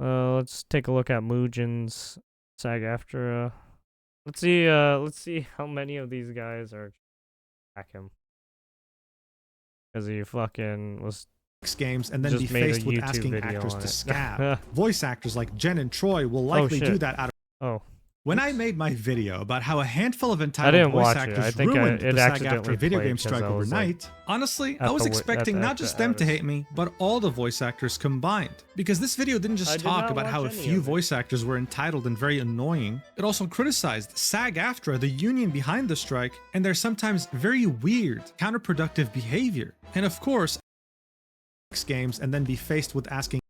Let's take a look at Mujin's SAG AFTRA. Let's see how many of these guys are back him. Because he fucking was games and then be faced with asking actors to scab. Voice actors like Jen and Troy will likely do that out of... When I made my video about how a handful of entitled voice actors ruined the SAG-AFTRA video game strike overnight, honestly, I was expecting not just them to hate me, but all the voice actors combined. Because this video didn't just talk about how a few voice actors were entitled and very annoying, it also criticized SAG-AFTRA, the union behind the strike, and their sometimes very weird, counterproductive behavior. And of course, games and then be faced with asking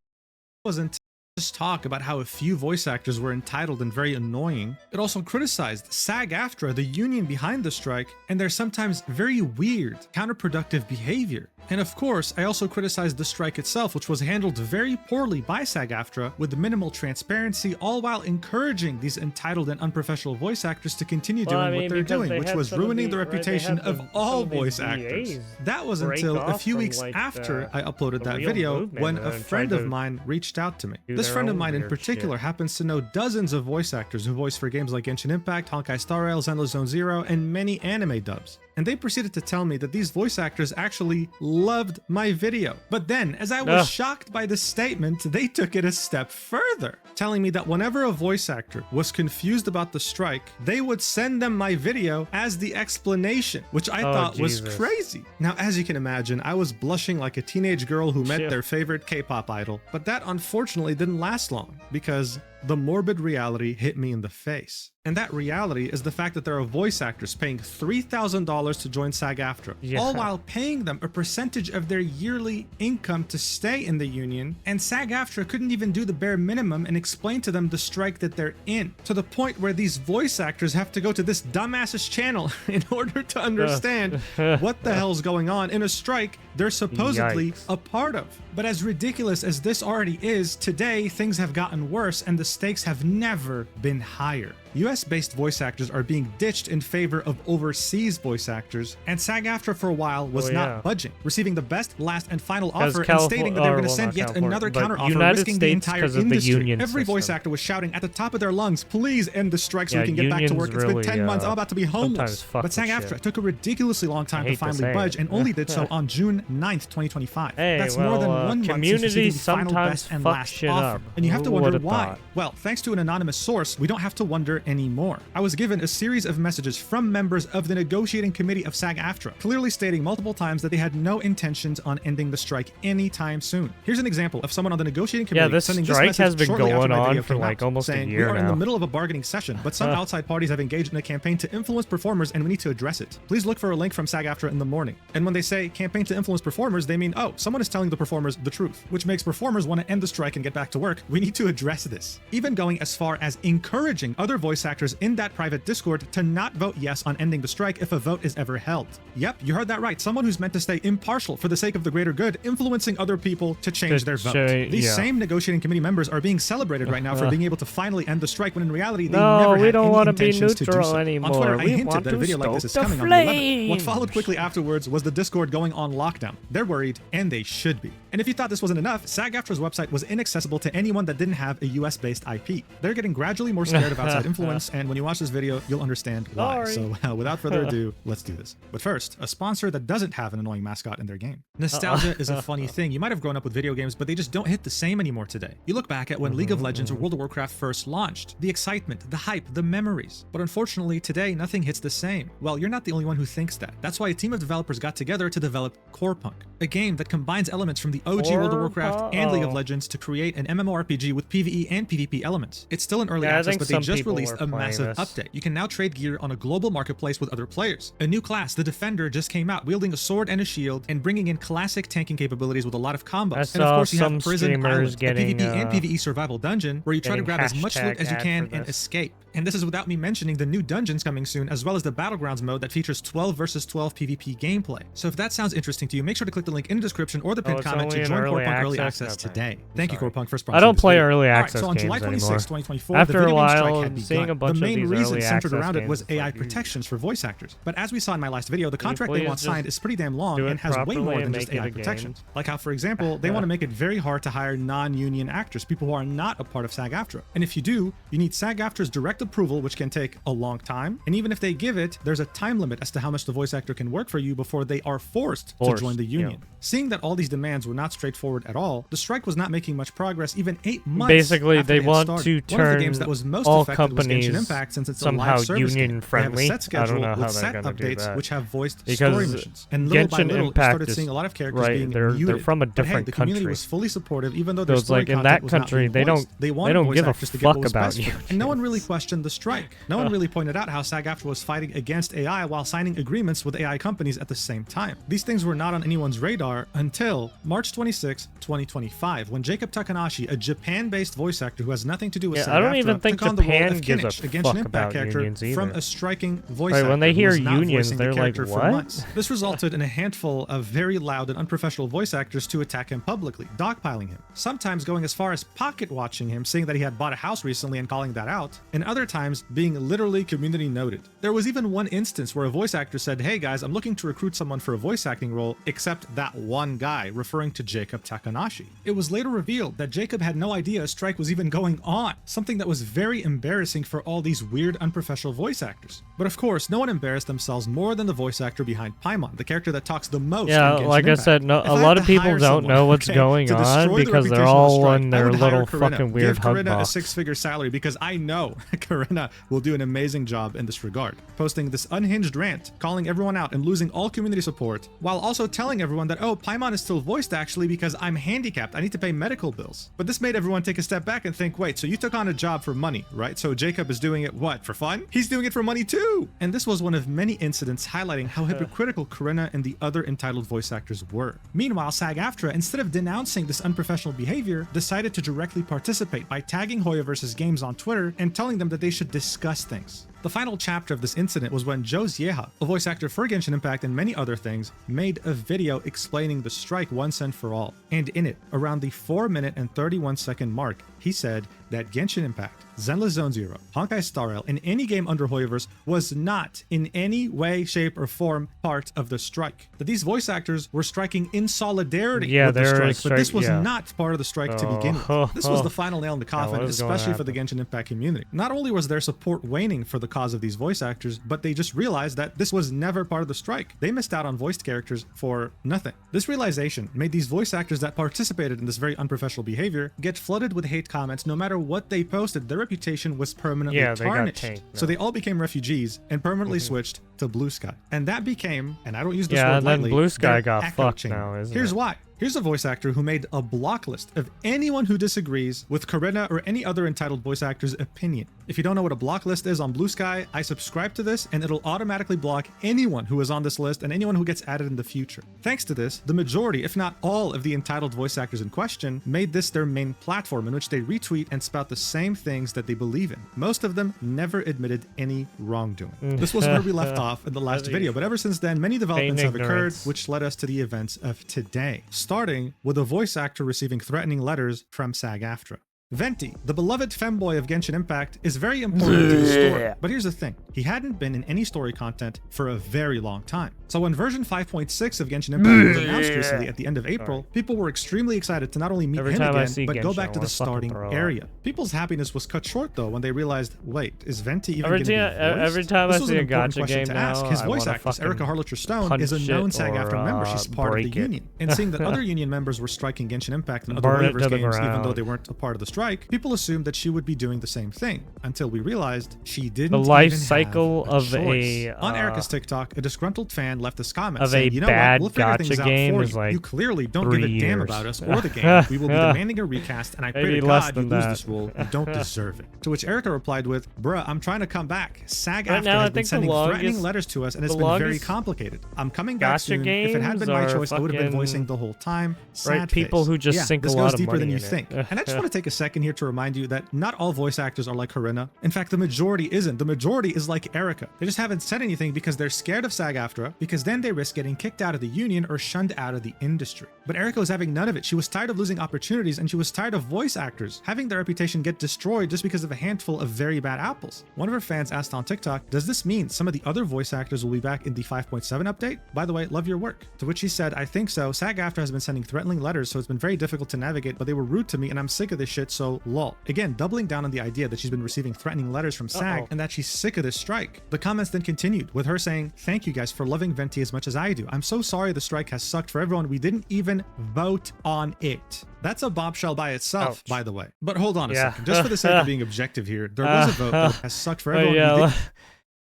wasn't just talk about how a few voice actors were entitled and very annoying. It also criticized SAG-AFTRA, the union behind the strike, and their sometimes very weird, counterproductive behavior. And of course, I also criticized the strike itself, which was handled very poorly by SAG-AFTRA with minimal transparency, all while encouraging these entitled and unprofessional voice actors to continue doing what they're doing, which was ruining the reputation of all voice actors. That was until a few weeks after I uploaded that video when a friend of mine reached out to me. This friend of mine in particular happens to know dozens of voice actors who voice for games like Genshin Impact, Honkai Star Rail, Zenless Zone Zero, and many anime dubs. And they proceeded to tell me that these voice actors actually loved my video. But then, as I was shocked by this statement, they took it a step further, telling me that whenever a voice actor was confused about the strike, they would send them my video as the explanation, which I thought was crazy. Now, as you can imagine, I was blushing like a teenage girl who met their favorite K-pop idol, but that unfortunately didn't last long, because the morbid reality hit me in the face. And that reality is the fact that there are voice actors paying $3,000 to join SAG-AFTRA, all while paying them a percentage of their yearly income to stay in the union, and SAG-AFTRA couldn't even do the bare minimum and explain to them the strike that they're in, to the point where these voice actors have to go to this dumbass's channel in order to understand what the hell's going on in a strike they're supposedly a part of. But as ridiculous as this already is, today things have gotten worse and the stakes have never been higher. US-based voice actors are being ditched in favor of overseas voice actors, and SAG-AFTRA for a while was not budging, receiving the best, last, and final offer and stating that they were going to send yet another counteroffer, risking the entire industry. Every voice actor was shouting at the top of their lungs, "Please end the strike so we can get back to work. It's been 10 months, I'm about to be homeless." But SAG-AFTRA took a ridiculously long time to finally budge and only did so on June 9th, 2025. That's more than 1 month since receiving the final best and last offer. And you have to wonder why. Well, thanks to an anonymous source, we don't have to wonder anymore. I was given a series of messages from members of the negotiating committee of SAG-AFTRA, clearly stating multiple times that they had no intentions on ending the strike anytime soon. Here's an example of someone on the negotiating committee sending this message has been going on for like almost a year now. We are in the middle of a bargaining session, but some outside parties have engaged in a campaign to influence performers and we need to address it. Please look for a link from SAG-AFTRA in the morning. And when they say campaign to influence performers, they mean, oh, someone is telling the performers the truth, which makes performers want to end the strike and get back to work. We need to address this. Even going as far as encouraging other voice actors in that private Discord to not vote yes on ending the strike if a vote is ever held. Yep, you heard that right. Someone who's meant to stay impartial for the sake of the greater good, influencing other people to change their vote. These same negotiating committee members are being celebrated right now for being able to finally end the strike when in reality they never had any intentions to do so. Anymore. On Twitter, I hinted that a video like this is coming on the 11th. What followed quickly afterwards was the Discord going on lockdown. They're worried, and they should be. And if you thought this wasn't enough, SAG-AFTRA's website was inaccessible to anyone that didn't have a US-based IP. They're getting gradually more scared of outside influence, and when you watch this video, you'll understand why. So without further ado, let's do this. But first, a sponsor that doesn't have an annoying mascot in their game. Nostalgia is a funny thing. You might have grown up with video games, but they just don't hit the same anymore today. You look back at when League of Legends or World of Warcraft first launched, the excitement, the hype, the memories. But unfortunately, today, nothing hits the same. Well, you're not the only one who thinks that. That's why a team of developers got together to develop Corepunk, a game that combines elements from the OG World of Warcraft and League of Legends to create an MMORPG with PvE and PvP elements. It's still in early access, but they just released a massive update. You can now trade gear on a global marketplace with other players. A new class, the Defender, just came out, wielding a sword and a shield, and bringing in classic tanking capabilities with a lot of combos. And of course, you have Prison Island, a PvP and PvE survival dungeon where you try to grab as much loot as you can and escape. And this is without me mentioning the new dungeons coming soon, as well as the Battlegrounds mode that features 12 versus 12 PvP gameplay. So if that sounds interesting to you, make sure to click the link in the description or the pinned comment to join Corepunk Early Access today. Thank you, Corepunk, for sponsoring I don't play this video. early access so on games July 26, anymore. 2024, After the video a game strike while, had seeing seeing a bunch the main of these reason early centered access around it was games, AI like, protections for voice actors. But as we saw in my last video, the Can you contract they please want just signed is pretty damn long do it and has way properly more and than make just it AI a game? protections. Like how, for example, they want to make it very hard to hire non-union actors, people who are not a part of SAG-AFTRA. And if you do, you need SAG-AFTRA's direct approval, which can take a long time. And even if they give it, there's a time limit as to how much the voice actor can work for you before they are forced to join the union. Yeah. Seeing that all these demands were not straightforward at all, the strike was not making much progress even 8 months Basically, after they had want started. to One of the turn games that was most all affected was Genshin companies Impact, since it's somehow a live service union game. friendly. They have a set schedule I don't know how with set they're gonna do updates that. which have voiced Because story missions. And little by Genshin little, you Impact started is seeing a lot of characters right. being They're muted. from a But hey, different the community country. was fully supportive, even though their So it's story like in content that was not country, being they voiced. don't They wanted voice give a actors to get what fuck was about best for you. them. And no one really questioned the strike. No one really pointed out how SAG-AFTRA was fighting against AI while signing agreements with AI companies at the same time. These things were not on anyone's radar until March 26, 2025, when Jacob Takanashi, a Japan-based voice actor who has nothing to do with SAG-AFTRA, I don't even think took on the role Japan of gives a Kinich, a Genshin fuck Impact about character unions either. from a striking voice Right, actor when they who hear was not unions, voicing the they're like, character for "What?" months. This resulted in a handful of very loud and unprofessional voice actors to attack him publicly, dogpiling him, sometimes going as far as pocket watching him, saying that he had bought a house recently and calling that out, and other times being literally community noted. There was even one instance where a voice actor said, "Hey guys, I'm looking to recruit someone for a voice acting role, except that one guy," referring to Jacob Takanashi. It was later revealed that Jacob had no idea a strike was even going on, something that was very embarrassing for all these weird, unprofessional voice actors. But of course, no one embarrassed themselves more than the voice actor behind Paimon, the character that talks the most. Yeah, in Genshin like I Impact. said, no, a lot of people don't know what's going on because they're all on their little fucking weird hug Give Corinna a box. 6-figure salary because I know Corinna will do an amazing job in this regard, posting this unhinged rant, calling everyone out and losing all community support, while also telling everyone that, oh, Paimon is still voiced actually because I'm handicapped, I need to pay medical bills. But this made everyone take a step back and think, wait, so you took on a job for money, right? So Jacob is doing it, what, for fun? He's doing it for money too! And this was one of many incidents highlighting how hypocritical Corinna and the other entitled voice actors were. Meanwhile, SAG-AFTRA, instead of denouncing this unprofessional behavior, decided to directly participate by tagging Hoyoverse's games on Twitter and telling them that they should discuss things. The final chapter of this incident was when Joe Zieha, a voice actor for Genshin Impact and many other things, made a video explaining the strike once and for all. And in it, around the 4-minute and 31-second mark, he said that Genshin Impact, Zenless Zone Zero, Honkai Star Rail, and any game under Hoyoverse was not in any way, shape, or form part of the strike. That these voice actors were striking in solidarity with the strike, but this was not part of the strike to begin with. This was the final nail in the coffin, especially for the Genshin Impact community. Not only was their support waning for the cause of these voice actors, but they just realized that this was never part of the strike. They missed out on voiced characters for nothing. This realization made these voice actors that participated in this very unprofessional behavior get flooded with hate comments. No matter what they posted, their reputation was permanently tarnished. So they all became refugees and permanently switched to Blue Sky. And that became, and I don't use this word lightly, Blue Sky got echo fucked chamber. now, isn't Here's it? why. Here's a voice actor who made a block list of anyone who disagrees with Corinna or any other entitled voice actor's opinion. If you don't know what a block list is on Blue Sky, I subscribe to this and it'll automatically block anyone who is on this list and anyone who gets added in the future. Thanks to this, the majority, if not all, of the entitled voice actors in question made this their main platform in which they retweet and spout the same things that they believe in. Most of them never admitted any wrongdoing. This was where we left off in the last video, but ever since then, many developments have occurred, which led us to the events of today, starting with a voice actor receiving threatening letters from SAG-AFTRA. Venti, the beloved femboy of Genshin Impact, is very important to the story. But here's the thing, he hadn't been in any story content for a very long time. So when version 5.6 of Genshin Impact was announced recently at the end of April, people were extremely excited to not only meet him again, but go back to the starting area. People's happiness was cut short though when they realized, wait, is Venti even going to be voiced? Every time I see a gacha game now, His voice actress, Erica Harlacher-Stone, is a known SAG-AFTRA member. She's part of the union. And seeing that other union members were striking Genshin Impact and other Hoyoverse games, even though they weren't a part of the strike, people assumed that she would be doing the same thing, until we realized she didn't. The life even cycle have a of choice. a On Erica's TikTok, a disgruntled fan left this comment of saying, a "You know bad what? We'll figure things gacha out game for is you. like You clearly don't 3 give a damn years. about us or the game. We will be demanding a recast, and I pray Maybe to less God you than lose that. this role. You don't deserve it." To which Erica replied with, "Bruh, I'm trying to come back. SAG-AFTRA Right now, I has been think the sending threatening longest- letters to us, and it's the been very longest complicated. I'm coming back gacha soon. If it had been my games choice, I would have been are voicing the whole time. Sad people face." who just sink this a goes lot of deeper money than you in it. think. And I just want to take a second second here to remind you that not all voice actors are like Corinna. In fact, the majority isn't. The majority is like Erica. They just haven't said anything because they're scared of SAG-AFTRA, because then they risk getting kicked out of the union or shunned out of the industry. But Erica was having none of it. She was tired of losing opportunities, and she was tired of voice actors having their reputation get destroyed just because of a handful of very bad apples. One of her fans asked on TikTok, does this mean some of the other voice actors will be back in the 5.7 update? By the way, love your work. To which she said, I think so. SAG-AFTRA has been sending threatening letters, so it's been very difficult to navigate, but they were rude to me and I'm sick of this shit, so lol. Again, doubling down on the idea that she's been receiving threatening letters from SAG and that she's sick of this strike. The comments then continued with her saying, thank you guys for loving Venti as much as I do. I'm so sorry the strike has sucked for everyone. We didn't even vote on it. That's a bombshell by itself, by the way. But hold on a second. Just for the sake of being objective here, there was a vote that has sucked for everyone.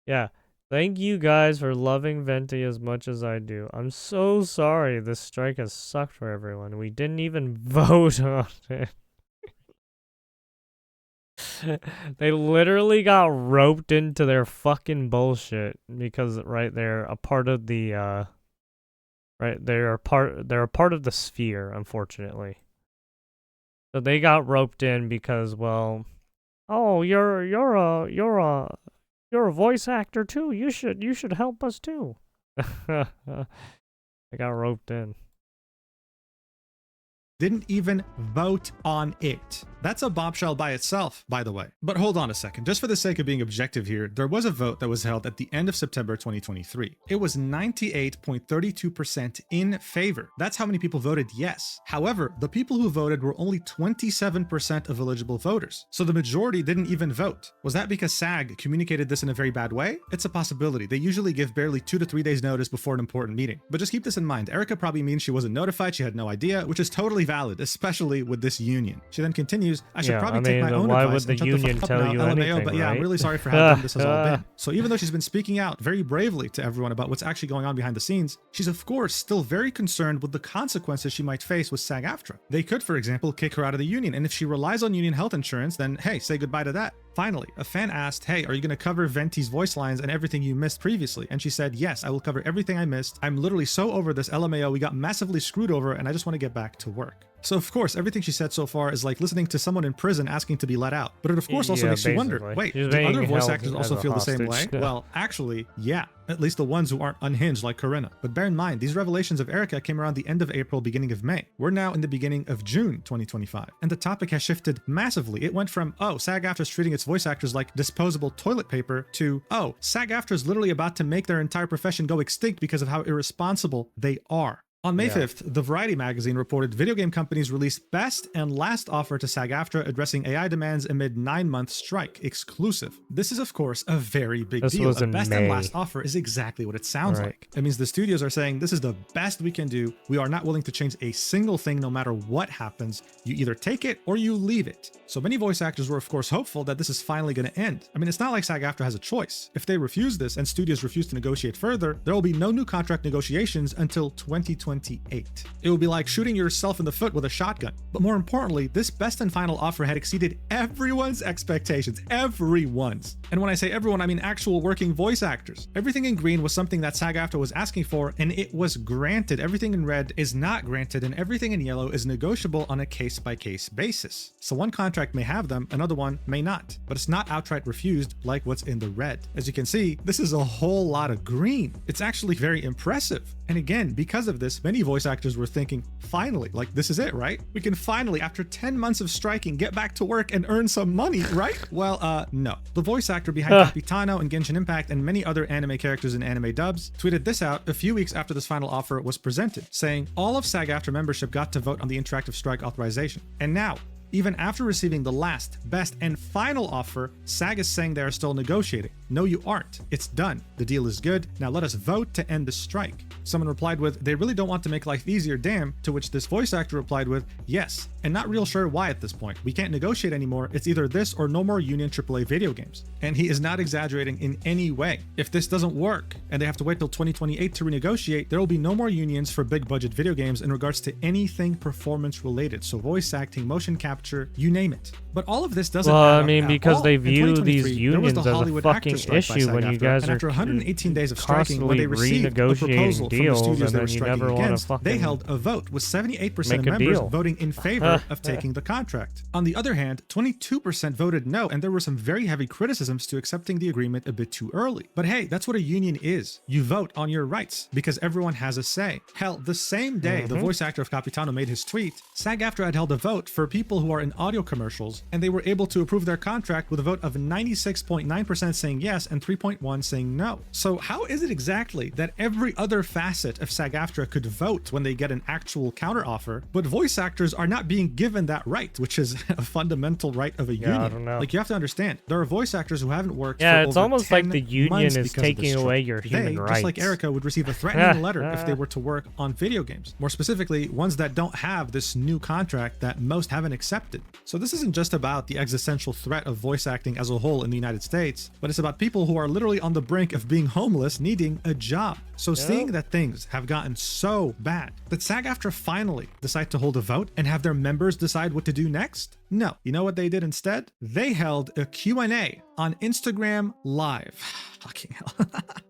Yeah. Thank you guys for loving Venti as much as I do. I'm so sorry this strike has sucked for everyone. We didn't even vote on it. They literally got roped into their fucking bullshit because they're a part of the they're a part of the sphere, unfortunately. So they got roped in because, well, oh, you're a voice actor too. You should help us too. I got roped in. Didn't even vote on it. That's a bombshell by itself, by the way. But hold on a second. Just for the sake of being objective here, there was a vote that was held at the end of September 2023. It was 98.32% in favor. That's how many people voted yes. However, the people who voted were only 27% of eligible voters. So the majority didn't even vote. Was that because SAG communicated this in a very bad way? It's a possibility. They usually give barely 2 to 3 days notice before an important meeting. But just keep this in mind. Erica probably means she wasn't notified, she had no idea, which is totally valid, especially with this union. She then continues, I should probably take my own advice and shut the fuck up now, LMAO, but yeah, I'm really sorry for how dumb this has all been. So even though she's been speaking out very bravely to everyone about what's actually going on behind the scenes, she's of course still very concerned with the consequences she might face with SAG-AFTRA. They could, for example, kick her out of the union, and if she relies on union health insurance, then hey, say goodbye to that. Finally, a fan asked, hey, are you going to cover Venti's voice lines and everything you missed previously? And she said, yes, I will cover everything I missed. I'm literally so over this, LMAO, we got massively screwed over and I just want to get back to work. So of course, everything she said so far is like listening to someone in prison asking to be let out. But it of course also makes you wonder, wait, do other voice actors also feel the same way? Well, actually, yeah. At least the ones who aren't unhinged like Corinna. But bear in mind, these revelations of Erica came around the end of April, beginning of May. We're now in the beginning of June 2025. And the topic has shifted massively. It went from, oh, SAG-AFTRA is treating its voice actors like disposable toilet paper to, oh, SAG-AFTRA is literally about to make their entire profession go extinct because of how irresponsible they are. On May 5th, the Variety magazine reported video game companies released best and last offer to SAG-AFTRA addressing AI demands amid 9-month strike, exclusive. This is, of course, a very big deal. A best and last offer is exactly what it sounds like. It means the studios are saying, this is the best we can do. We are not willing to change a single thing no matter what happens. You either take it or you leave it. So many voice actors were, of course, hopeful that this is finally going to end. I mean, it's not like SAG-AFTRA has a choice. If they refuse this and studios refuse to negotiate further, there will be no new contract negotiations until 2028. It will be like shooting yourself in the foot with a shotgun. But more importantly, this best and final offer had exceeded everyone's expectations. Everyone's. And when I say everyone, I mean actual working voice actors. Everything in green was something that SAG-AFTRA was asking for, and it was granted. Everything in red is not granted, and everything in yellow is negotiable on a case-by-case basis. So one contract may have them, another one may not. But it's not outright refused like what's in the red. As you can see, this is a whole lot of green. It's actually very impressive. And again, because of this, many voice actors were thinking, finally, like this is it, right? We can finally, after 10 months of striking, get back to work and earn some money, right? Well, no. The voice actor behind Capitano and Genshin Impact and many other anime characters in anime dubs tweeted this out a few weeks after this final offer was presented, saying all of SAG-AFTRA membership got to vote on the interactive strike authorization. And now, even after receiving the last, best, and final offer, SAG is saying they are still negotiating. No, you aren't. It's done. The deal is good. Now let us vote to end the strike. Someone replied with, they really don't want to make life easier, damn, to which this voice actor replied with, yes, and not real sure why at this point. We can't negotiate anymore. It's either this or no more union AAA video games. And he is not exaggerating in any way. If this doesn't work and they have to wait till 2028 to renegotiate, there will be no more unions for big budget video games in regards to anything performance related. So voice acting, motion capture, capture, you name it. But all of this doesn't Well, add I mean, up because all. they In view these 2023, there was unions the as a Hollywood fucking actor strike by issue when you SAG-AFTRA, guys and are after 118 days of striking, when constantly they received a proposal renegotiating from the deals, studios and they were then you striking never want to against, fucking they held a vote with 78% make of a members deal. voting in favor of taking the contract. On the other hand, 22% voted no, and there were some very heavy criticisms to accepting the agreement a bit too early. But hey, that's what a union is. You vote on your rights because everyone has a say. Hell, the same day the voice actor of Capitano made his tweet, SAG-AFTRA had held a vote for people who are in audio commercials, and they were able to approve their contract with a vote of 96.9% saying yes and 3.1% saying no. So how is it exactly that every other facet of SAG-AFTRA could vote when they get an actual counteroffer, but voice actors are not being given that right, which is a fundamental right of a union? I don't know. Like, you have to understand, there are voice actors who haven't worked for it's over almost 10 like the union months is because of this taking strike. away your human They, rights. just like Erica, would receive a threatening letter if they were to work on video games. More specifically, ones that don't have this new contract that most haven't accepted. So this isn't just about the existential threat of voice acting as a whole in the United States, but it's about people who are literally on the brink of being homeless, needing a job. So seeing that things have gotten so bad that SAG-AFTRA finally decide to hold a vote and have their members decide what to do next? No. You know what they did instead? They held a Q&A on Instagram Live. Fucking hell.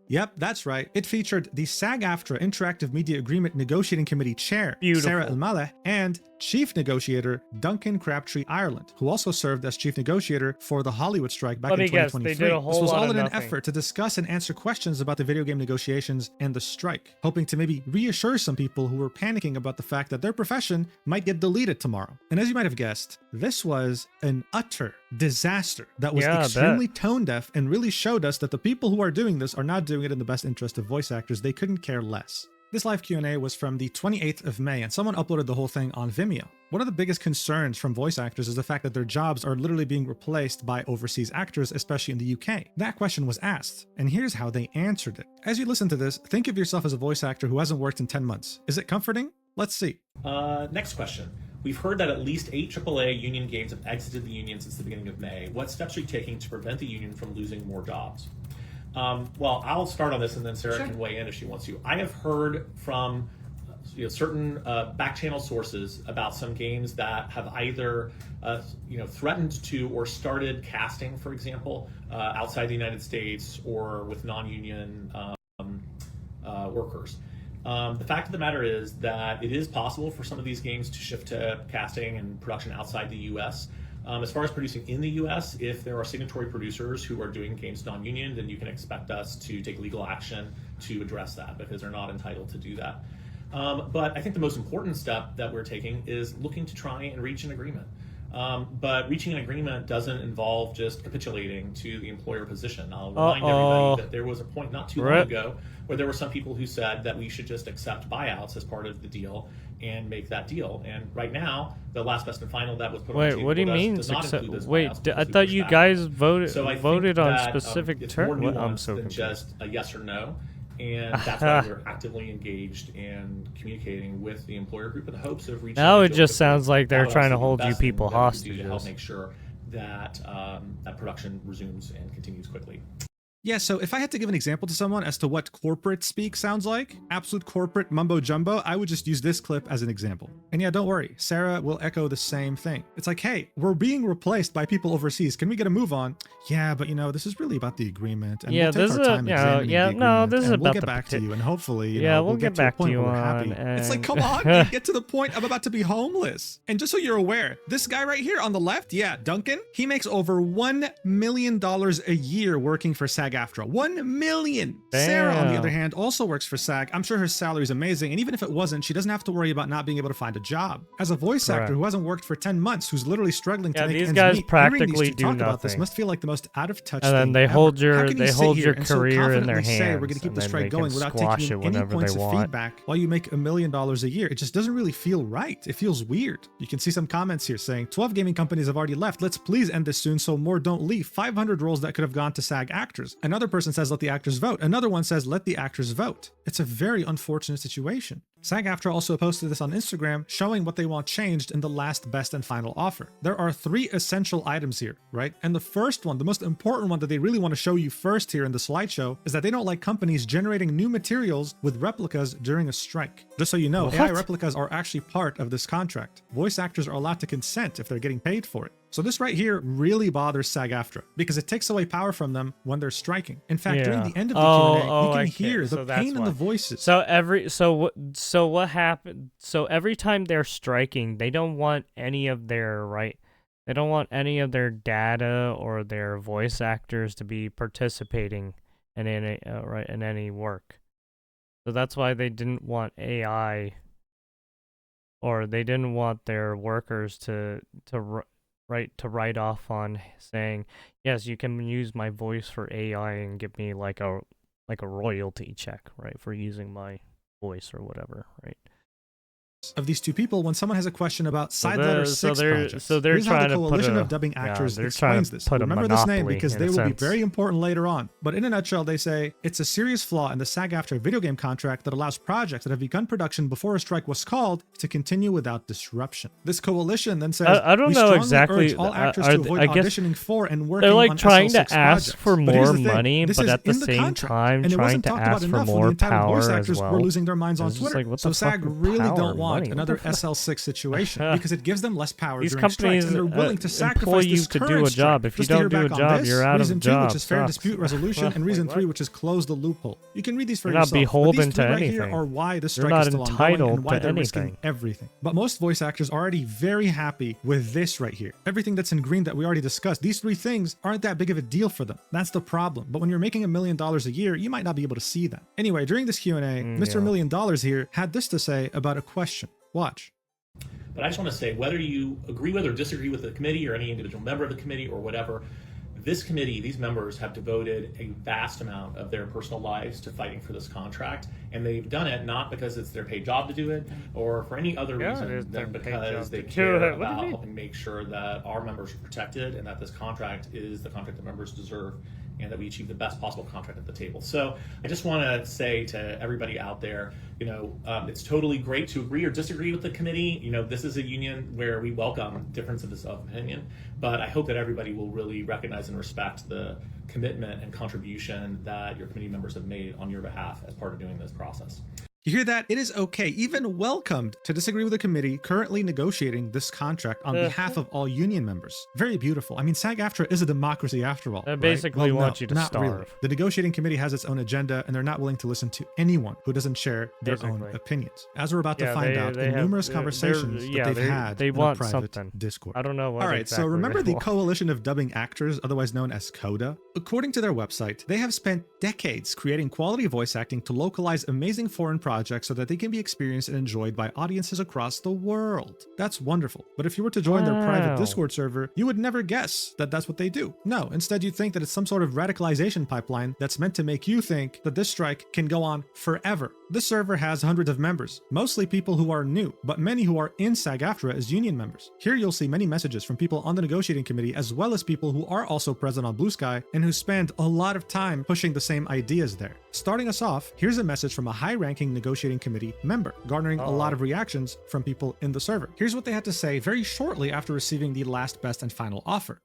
Yep, that's right. It featured the SAG-AFTRA Interactive Media Agreement Negotiating Committee Chair, Sarah El-Maleh, and Chief Negotiator Duncan Crabtree Ireland, who also served as Chief Negotiator for the Hollywood strike back in 2023. They did a whole this was lot all in of an effort to discuss and answer questions about the video game negotiations and the strike, hoping to maybe reassure some people who were panicking about the fact that their profession might get deleted tomorrow. And as you might have guessed, this was an utter disaster that was extremely tone deaf and really showed us that the people who are doing this are not doing it in the best interest of voice actors. They couldn't care less. This live Q&A was from the 28th of May, and someone uploaded the whole thing on Vimeo. One of the biggest concerns from voice actors is the fact that their jobs are literally being replaced by overseas actors, especially in the UK. That question was asked, and here's how they answered it. As you listen to this, think of yourself as a voice actor who hasn't worked in 10 months. Is it comforting? Let's see. Next question. We've heard that at least 8 AAA union games have exited the union since the beginning of May. What steps are you taking to prevent the union from losing more jobs? Well, I'll start on this, and then Sarah can weigh in if she wants to. I have heard from certain back-channel sources about some games that have either threatened to or started casting, for example, outside the United States or with non-union workers. The fact of the matter is that it is possible for some of these games to shift to casting and production outside the U.S. As far as producing in the U.S., if there are signatory producers who are doing games non-union, then you can expect us to take legal action to address that because they're not entitled to do that. But I think the most important step that we're taking is looking to try and reach an agreement. But reaching an agreement doesn't involve just capitulating to the employer position. I'll remind everybody that there was a point not too long ago where there were some people who said that we should just accept buyouts as part of the deal and make that deal. And right now, the last best and final that was put on the table what do you mean? does not include those Wait, buyouts, I thought you guys voted so voted on that, specific it's terms. more I'm nuanced so than confused. just a yes or no. And that's why we're actively engaged and communicating with the employer group in the hopes of reaching. Now it just sounds like they're trying to hold you people hostage to help make sure that that production resumes and continues quickly. Yeah, so if I had to give an example to someone as to what corporate speak sounds like, absolute corporate mumbo jumbo, I would just use this clip as an example. And yeah, don't worry, Sarah will echo the same thing. It's like, hey, we're being replaced by people overseas. Can we get a move on? Yeah, but this is really about the agreement. And we'll take our time examining the agreement, this is about we'll get back to you, and hopefully, we'll get to a point where we're happy. It's like, come on, man, get to the point. I'm about to be homeless. And just so you're aware, this guy right here on the left, Duncan, he makes over $1 million a year working for SAG-AFTRA. $1 million. Damn. Sarah, on the other hand, also works for SAG. I'm sure her salary is amazing, and even if it wasn't, she doesn't have to worry about not being able to find a job. As a voice actor who hasn't worked for 10 months, who's literally struggling to make ends meet, guys practically do talk nothing. about this must feel like the most out of touch and then thing they ever. hold your so career in their hands. Say we're going to keep the strike going without taking any points of feedback while you make $1 million a year. It just doesn't really feel right. It feels weird. You can see some comments here saying 12 gaming companies have already left. Let's please end this soon so more don't leave. 500 roles that could have gone to SAG actors. Another person says, let the actors vote. Another one says, let the actors vote. It's a very unfortunate situation. SAG-AFTRA also posted this on Instagram, showing what they want changed in the last best and final offer. There are 3 essential items here, right? And the first one, the most important one that they really want to show you first here in the slideshow, is that they don't like companies generating new materials with replicas during a strike. Just so you know, AI replicas are actually part of this contract. Voice actors are allowed to consent if they're getting paid for it. So this right here really bothers SAG-AFTRA because it takes away power from them when they're striking. In fact, during the end of the Q&A, you can hear the pain in the voices. So what happened? So every time they're striking, they don't want any of their They don't want any of their data or their voice actors to be participating in any work. So that's why they didn't want AI, or they didn't want their workers to write off on saying, yes, you can use my voice for AI and give me like a royalty check, right, for using my voice or whatever, right? Of these 2 people when someone has a question about side letter 6 projects. So they're Here's trying how the to coalition of dubbing actors explains this. Remember this name because they will be very important later on. But in a nutshell, they say it's a serious flaw in the SAG-AFTRA video game contract that allows projects that have begun production before a strike was called to continue without disruption. This coalition then says, I don't know exactly. Urge all actors to avoid auditioning for and working they're like on trying SL6 to ask projects. for more money, this but is at the in same time and it trying wasn't to talked ask about for enough when more the entitled power voice as actors well. were losing their minds on It's just Twitter. like, So SAG really don't want money? another SL6 situation because it gives them less power These during companies strikes, and they're willing to sacrifice you this to current do a job. strike. If you Just to hear don't do a back on job, this, you're out reason of 2, job. which is fair dispute resolution, and reason 3, which is close the loophole. You can read these for You're not yourself. beholden but these 3 to right anything. Here are why the strike You're not is still ongoing entitled and why to they're risking anything. everything. But most voice actors are already very happy with this right here. Everything that's in green that we already discussed, these 3 things aren't that big of a deal for them. That's the problem. But when you're making $1 million a year, you might not be able to see that. Anyway, during this Q&A, Mr. $1 Million here had this to say about a question. Watch. But I just want to say, whether you agree with or disagree with the committee or any individual member of the committee or whatever, this committee, these members have devoted a vast amount of their personal lives to fighting for this contract. And they've done it not because it's their paid job to do it or for any other reason than because they care about helping make sure that our members are protected and that this contract is the contract that members deserve and that we achieve the best possible contract at the table. So I just want to say to everybody out there, it's totally great to agree or disagree with the committee. This is a union where we welcome differences of opinion, but I hope that everybody will really recognize and respect the commitment and contribution that your committee members have made on your behalf as part of doing this process. You hear that? It is okay, even welcomed, to disagree with the committee currently negotiating this contract on behalf of all union members. Very beautiful. I mean, SAG-AFTRA is a democracy after all. They basically want you to starve. Really. The negotiating committee has its own agenda, and they're not willing to listen to anyone who doesn't share their own opinions. As we're about to find out in numerous conversations that they've had in a private Discord. I don't know what. All right, so remember the Coalition of Dubbing Actors, otherwise known as CODA? According to their website, they have spent decades creating quality voice acting to localize amazing foreign projects so that they can be experienced and enjoyed by audiences across the world. That's wonderful. But if you were to join their private Discord server, you would never guess that that's what they do. No, instead you'd think that it's some sort of radicalization pipeline that's meant to make you think that this strike can go on forever. This server has hundreds of members, mostly people who are new, but many who are in SAG-AFTRA as union members. Here you'll see many messages from people on the negotiating committee as well as people who are also present on Blue Sky and who spend a lot of time pushing the same ideas there. Starting us off, here's a message from a high-ranking negotiating committee member, garnering a lot of reactions from people in the server. Here's what they had to say very shortly after receiving the last best and final offer.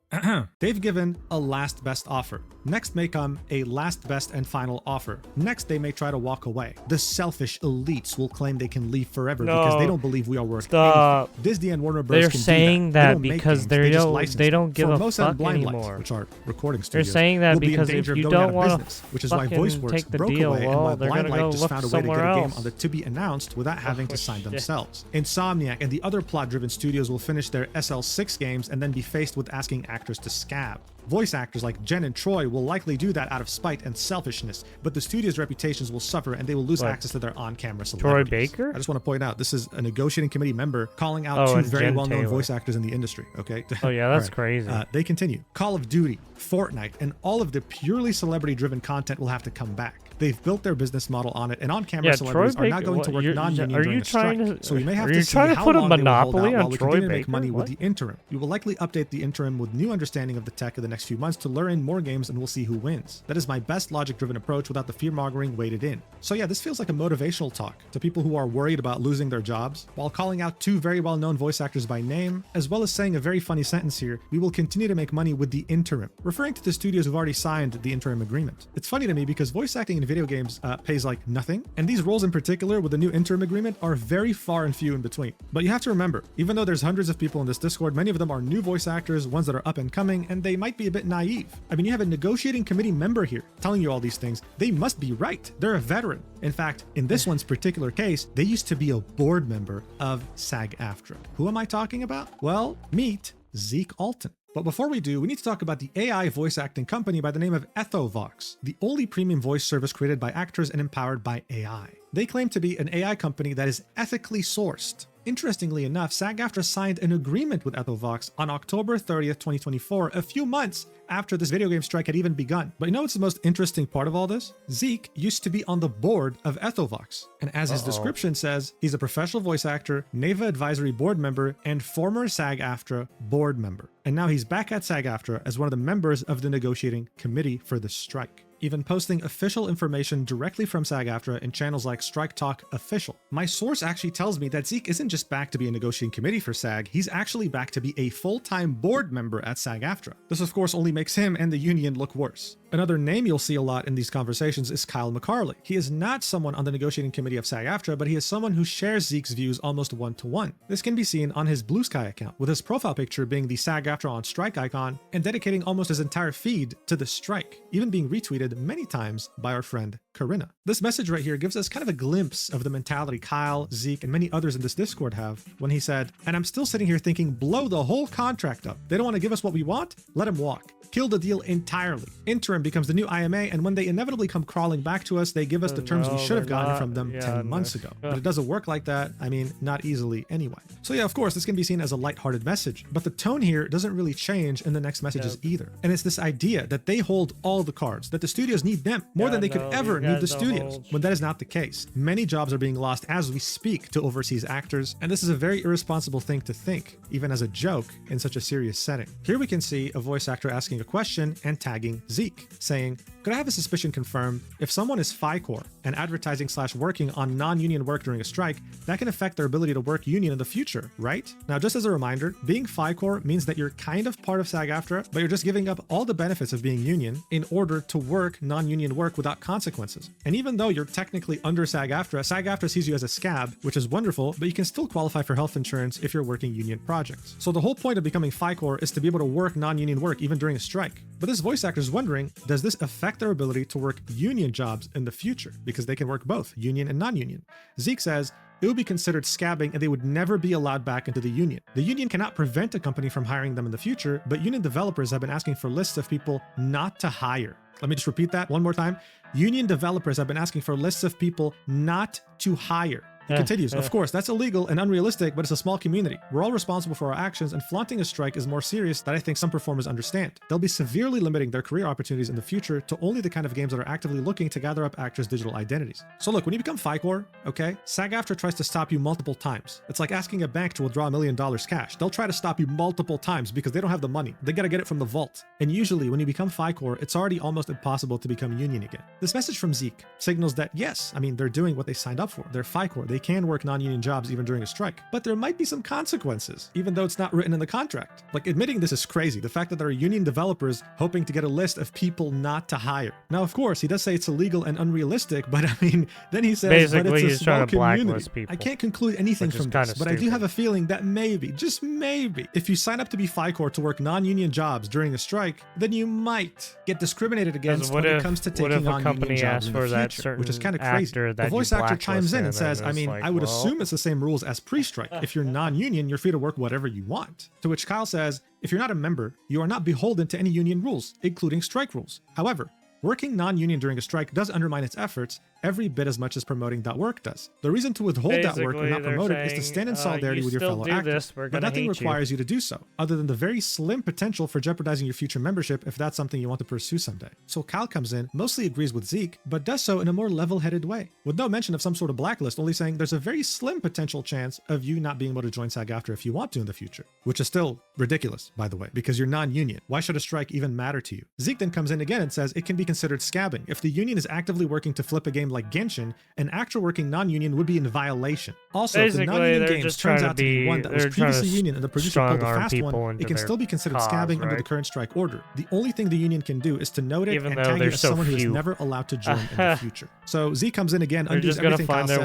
They've given a last best offer. Next may come a last best and final offer. Next they may try to walk away. The selfish elites will claim they can leave forever because they don't believe we are worth anything. Disney and Warner Bros. They're can saying do that because they don't give a fuck anymore. Lights, which are recording studios, they're saying that because if you don't want to which is why VoiceWorks broke away and why Blind Light just found a way to get a game on the to be announced without having to sign themselves. Insomniac and the other plot-driven studios will finish their SL6 games and then be faced with asking actors to scab. Voice actors like Jen and Troy will likely do that out of spite and selfishness, but the studio's reputations will suffer and they will lose access to their on-camera celebrities. Troy Baker? I just want to point out, this is a negotiating committee member calling out two very well-known voice actors in the industry, okay? Oh yeah, that's crazy. They continue. Call of Duty, Fortnite, and all of the purely celebrity-driven content will have to come back. They've built their business model on it, and on-camera celebrities are not going to work non-union during a strike. So we may have to see how long they will hold out while we continue to make money with the interim. We will likely update the interim with new understanding of the tech in the next few months to lure in more games, and we'll see who wins. That is my best logic-driven approach without the fear-mongering weighted in. So yeah, this feels like a motivational talk to people who are worried about losing their jobs, while calling out two very well-known voice actors by name, as well as saying a very funny sentence here: we will continue to make money with the interim, referring to the studios who've already signed the interim agreement. It's funny to me because voice acting in video games pays like nothing, and these roles in particular with the new interim agreement are very far and few in between. But you have to remember, even though there's hundreds of people in this Discord, many of them are new voice actors, ones that are up and coming, and they might be a bit naive. I mean, you have a negotiating committee member here telling you all these things. They must be right. They're a veteran. In fact, in this one's particular case, they used to be a board member of SAG-AFTRA. Who am I talking about? Well, meet Zeke Alton. But before we do, we need to talk about the AI voice acting company by the name of Ethovox, the only premium voice service created by actors and empowered by AI. They claim to be an AI company that is ethically sourced. Interestingly enough, SAG-AFTRA signed an agreement with Ethovox on October 30th, 2024, a few months after this video game strike had even begun. But you know what's the most interesting part of all this? Zeke used to be on the board of Ethovox, and as his description says, he's a professional voice actor, NAVA advisory board member, and former SAG-AFTRA board member. And now he's back at SAG-AFTRA as one of the members of the negotiating committee for the strike, even posting official information directly from SAG-AFTRA in channels like Strike Talk Official. My source actually tells me that Zeke isn't just back to be a negotiating committee for SAG, he's actually back to be a full-time board member at SAG-AFTRA. This of course only makes him and the union look worse. Another name you'll see a lot in these conversations is Kyle McCarley. He is not someone on the negotiating committee of SAG-AFTRA, but he is someone who shares Zeke's views almost one-to-one. This can be seen on his Blue Sky account, with his profile picture being the SAG-AFTRA on strike icon and dedicating almost his entire feed to the strike, even being retweeted many times by our friend Corinna. This message right here gives us kind of a glimpse of the mentality Kyle, Zeke, and many others in this Discord have when he said, "And I'm still sitting here thinking, blow the whole contract up. They don't want to give us what we want? Let them walk. Kill the deal entirely. Interim becomes the new IMA, and when they inevitably come crawling back to us, they give us the terms we should have gotten from them 10 months ago. But it doesn't work like that. I mean, not easily anyway." So yeah, of course, this can be seen as a lighthearted message, but the tone here doesn't really change in the next messages either. And it's this idea that they hold all the cards, that the studios need them more than they could ever need the studios, when that is not the case. Many jobs are being lost as we speak to overseas actors, and this is a very irresponsible thing to think, even as a joke in such a serious setting. Here we can see a voice actor asking a question and tagging Zeke, saying, "Could I have a suspicion confirmed? If someone is FICOR and advertising/working on non-union work during a strike, that can affect their ability to work union in the future, right?" Now, just as a reminder, being FICOR means that you're kind of part of SAG-AFTRA, but you're just giving up all the benefits of being union in order to work non-union work without consequences. And even though you're technically under SAG-AFTRA, SAG-AFTRA sees you as a scab, which is wonderful, but you can still qualify for health insurance if you're working union projects. So the whole point of becoming FICOR is to be able to work non-union work even during a strike. But this voice actor is wondering, does this affect their ability to work union jobs in the future? Because they can work both, union and non-union. Zeke says, it would be considered scabbing and they would never be allowed back into the union. The union cannot prevent a company from hiring them in the future, but union developers have been asking for lists of people not to hire. Let me just repeat that one more time. Union developers have been asking for lists of people not to hire. He continues, "Of course, that's illegal and unrealistic, but it's a small community. We're all responsible for our actions, and flaunting a strike is more serious than I think some performers understand. They'll be severely limiting their career opportunities in the future to only the kind of games that are actively looking to gather up actors' digital identities." So look, when you become FICOR, okay, SAG-AFTRA tries to stop you multiple times. It's like asking a bank to withdraw $1 million cash. They'll try to stop you multiple times because they don't have the money. They gotta get it from the vault. And usually, when you become FICOR, it's already almost impossible to become union again. This message from Zeke signals that yes, I mean, they're doing what they signed up for. They're FICOR. They can work non-union jobs even during a strike, but there might be some consequences, even though it's not written in the contract. Like, admitting this is crazy. The fact that there are union developers hoping to get a list of people not to hire. Now, of course, he does say it's illegal and unrealistic, but I mean, then he says, basically, but it's he's a small trying to community. blacklist people. I can't conclude anything from this, but I do have a feeling that maybe, just maybe, if you sign up to be FICOR to work non-union jobs during a strike, then you might get discriminated against when it comes to taking on union jobs in the future, which is kind of crazy. The voice actor chimes in and says, I mean, I would assume it's the same rules as pre-strike. If you're non-union, you're free to work whatever you want. To which Kyle says, if you're not a member, you are not beholden to any union rules, including strike rules. However, Working non-union during a strike does undermine its efforts every bit as much as promoting that work does. The reason to withhold that work or not promote it is to stand in solidarity with your fellow actors, but nothing requires you to do so, other than the very slim potential for jeopardizing your future membership if that's something you want to pursue someday. So Cal comes in, mostly agrees with Zeke, but does so in a more level-headed way, with no mention of some sort of blacklist, only saying there's a very slim potential chance of you not being able to join SAG-AFTRA if you want to in the future, which is still ridiculous, by the way, because you're non-union. Why should a strike even matter to you? Zeke then comes in again and says it can be considered scabbing. If the union is actively working to flip a game like Genshin, an actual working non-union would be in violation. Also, basically, if the non-union game turns out to be one that was previously union and the producer pulled a fast one, it can still be considered scabbing under the current strike order. The only thing the union can do is to note it and tag you as someone who is never allowed to join in the future. So Zeke comes in again, undoes everything Kyle said,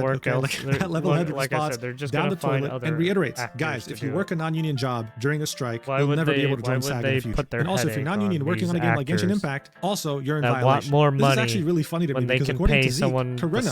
that level-headed response, down the toilet, and reiterates, guys, if you work a non-union job during a strike, you'll never be able to join SAG in the future. And also, if you're non-union working on a game like Genshin Impact, also, you're in violation. This is actually really funny to me because according to Zeke, Karina,